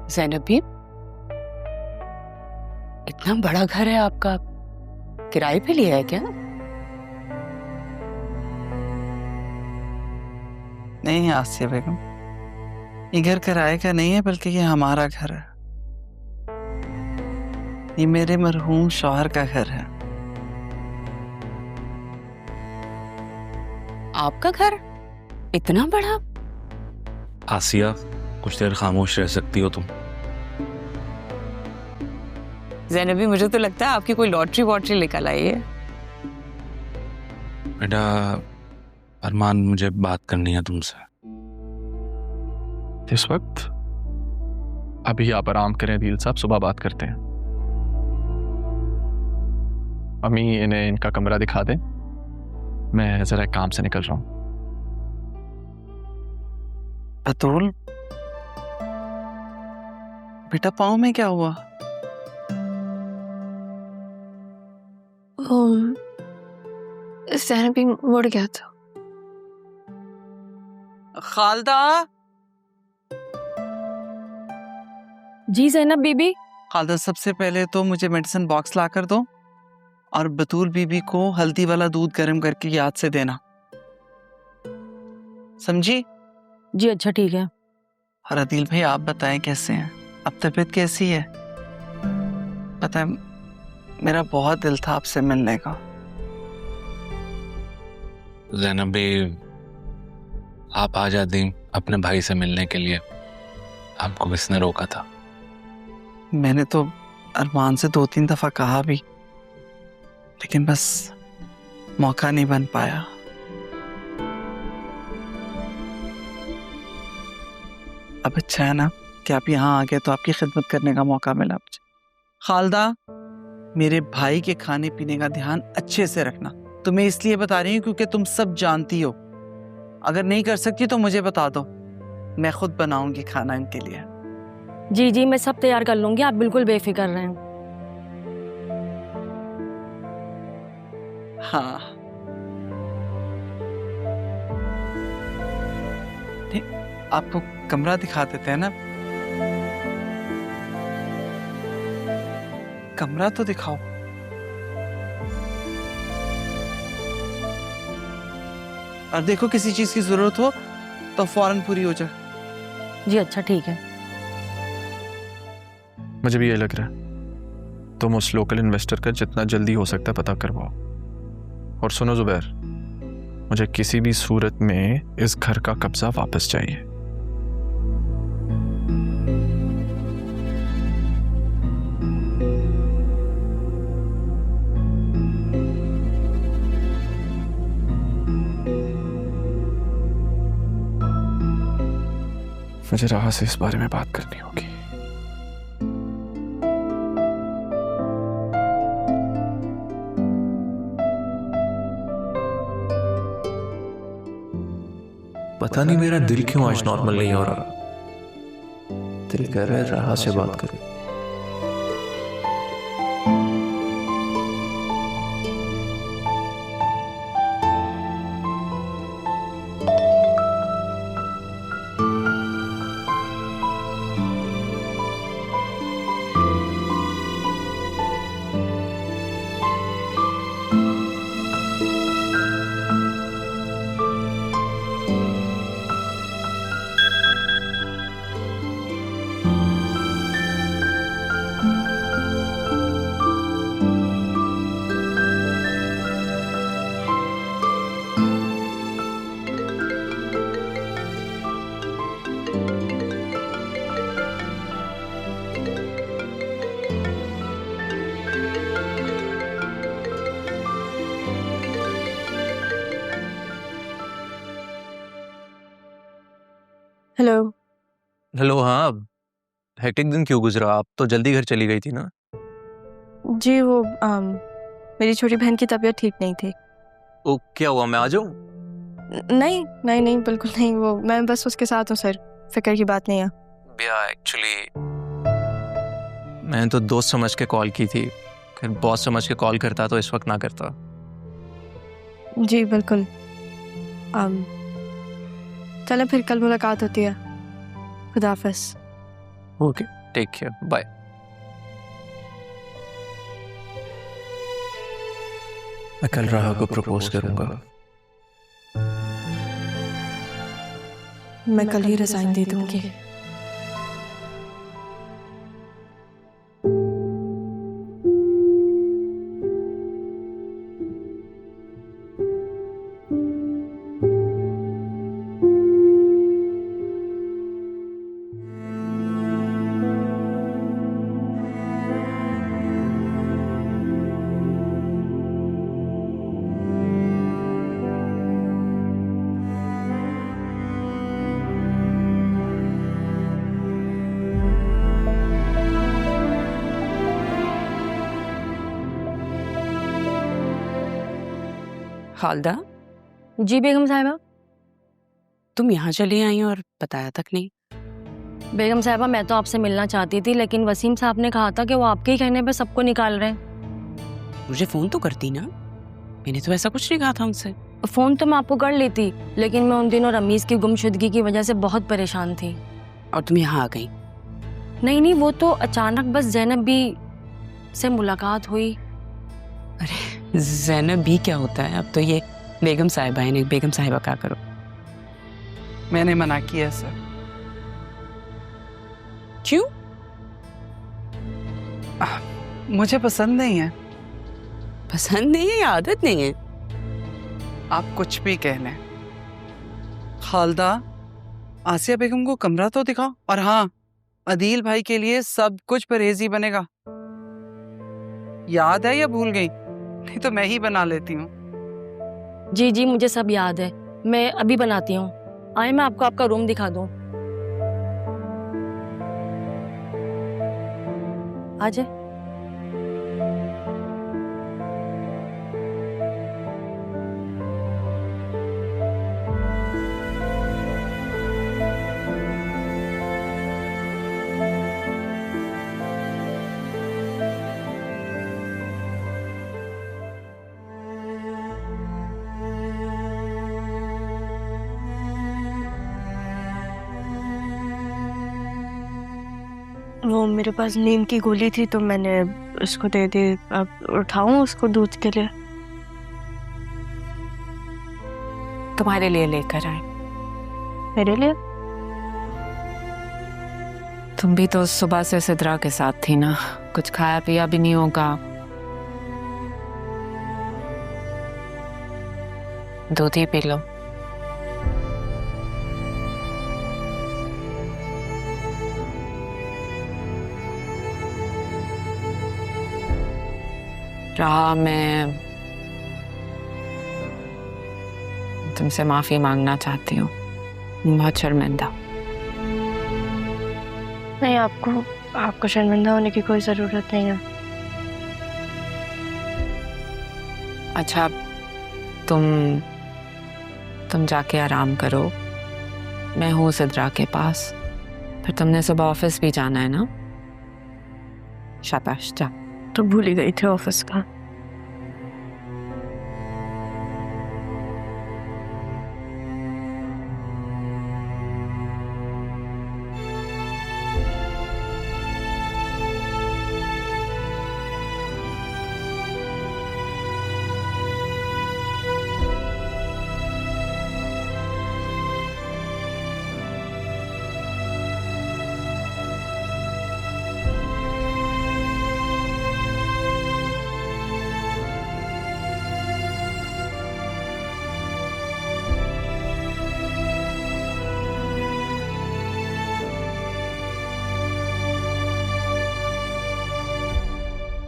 ज़ैनब भी, इतना बड़ा घर है आपका, किराए पे लिया है क्या? नहीं आसिया बेगम, ये घर किराए का नहीं है बल्कि ये हमारा घर है। ये मेरे मरहूम शौहर का घर है। आपका घर इतना बड़ा? आसिया, कुछ देर खामोश रह सकती हो तुम? ज़ैनब भी, मुझे तो लगता है आपकी कोई लॉटरी वॉटरी निकल आई है। बेटा अरमान, मुझे बात करनी है तुमसे। इस वक्त? अभी आप आराम करें अदील साहब, सुबह बात करते हैं। अम्मी, इन्हें इनका कमरा दिखा दें, मैं जरा काम से निकल रहा हूं। बतूल बेटा, पाँव में क्या हुआ? ज़ैनब भी मुड़ गया था। खालदा। जी ज़ैनब बीबी। खालदा, सबसे पहले तो मुझे मेडिसिन बॉक्स ला कर दो और बतूल बीबी को हल्दी वाला दूध गर्म करके याद से देना, समझी? जी अच्छा ठीक है। और अदील भाई, आप बताएं कैसे हैं? अब तबीयत कैसी है? पता है, मेरा बहुत दिल था आपसे मिलने का। ज़ैनब भी, आप आ जाती अपने भाई से मिलने के लिए, आपको किसने रोका था? मैंने तो अरमान से 2-3 दफा कहा भी, लेकिन बस मौका नहीं बन पाया। अब अच्छा है ना कि आप यहाँ आ गए तो आपकी खिदमत करने का मौका मिला मुझे। खालदा, मेरे भाई के खाने पीने का ध्यान अच्छे से रखना। तुम्हें इसलिए बता रही हूँ क्योंकि तुम सब जानती हो। अगर नहीं कर सकती तो मुझे बता दो, मैं खुद बनाऊंगी खाना इनके लिए। जी जी, मैं सब तैयार कर लूंगी, आप बिल्कुल बेफिक्र रहें। हाँ, ठीक, आपको कमरा दिखा देते हैं ना? कमरा तो दिखाओ। और देखो, किसी चीज की जरूरत हो तो फौरन पूरी हो जाए। जी अच्छा ठीक है। मुझे भी ये लग रहा है, तुम उस लोकल इन्वेस्टर का जितना जल्दी हो सकता है पता करवाओ। और सुनो जुबैर, मुझे किसी भी सूरत में इस घर का कब्जा वापस चाहिए। मुझे राह से इस बारे में बात करनी होगी। पता नहीं मेरा दिल क्यों आज नॉर्मल नहीं हो रहा। दिल कह रहा है राह से बात करूं। हेलो। हेलो। हाँ, हेक्टिक दिन क्यों गुजरा? आप तो जल्दी घर चली गई थी ना? जी वो मेरी छोटी बहन की तबीयत ठीक नहीं थी। ओ, क्या हुआ? मैं आ जाऊं? नहीं नहीं नहीं, बिल्कुल नहीं, वो मैं बस उसके साथ हूँ सर, फिक्र की बात नहीं है। भैया एक्चुअली मैंने तो दोस्त समझ के कॉल की थी, फिर बॉस समझ के कॉल करता तो इस वक्त ना करता। जी बिल्कुल। चलें फिर, कल मुलाकात होती है। खुदा हाफिज़। ओके। Take care, bye. मैं कल राहा को प्रपोज करूंगा। मैं कल ही रिजाइन दे दूंगी। खालदा, जी बेगम साहिबा। तुम यहाँ चली आई और बताया तक नहीं। बेगम साहिबा, मैं तो आपसे मिलना चाहती थी, लेकिन वसीम साहब ने कहा था कि वो आपके ही कहने पे सबको निकाल रहे हैं। मुझे फोन तो करती ना, मैंने तो ऐसा कुछ नहीं कहा था उनसे। फोन तो मैं आपको कर लेती, लेकिन मैं उन दिनों रमीज की गुमशुदगी की वजह से बहुत परेशान थी। और तुम यहाँ आ गई? नहीं, वो तो अचानक बस जैनब भी से मुलाकात हुई। अरे जैनब भी क्या होता है, अब तो ये बेगम साहिबा है। बेगम साहिबा क्या करो। मैंने मना किया सर। क्यों? मुझे पसंद नहीं है। पसंद नहीं है या आदत नहीं है? आप कुछ भी कह लें। खालदा, आसिया बेगम को कमरा तो दिखाओ। और हाँ, अदील भाई के लिए सब कुछ परहेजी बनेगा। याद है या भूल गई? नहीं तो मैं ही बना लेती हूँ। जी, मुझे सब याद है, मैं अभी बनाती हूँ। आए, मैं आपको आपका रूम दिखा दूँ। आ जाए। वो मेरे पास नीम की गोली थी तो मैंने उसको दे दी। अब उठाऊं उसको दूध के लिए? तुम्हारे लिए लेकर आए। मेरे लिए? तुम भी तो सुबह से सिद्रा के साथ थी ना, कुछ खाया पिया भी नहीं होगा। दूध ही पी लो। राह, मैं तुमसे माफी मांगना चाहती हूँ। बहुत शर्मिंदा। नहीं, आपको शर्मिंदा होने की कोई जरूरत नहीं है। अच्छा, तुम जाके आराम करो, मैं हूँ सिद्रा के पास। फिर तुमने सुबह ऑफिस भी जाना है ना? शाबाश, जा। तो भूल ही गई थी ऑफिस का।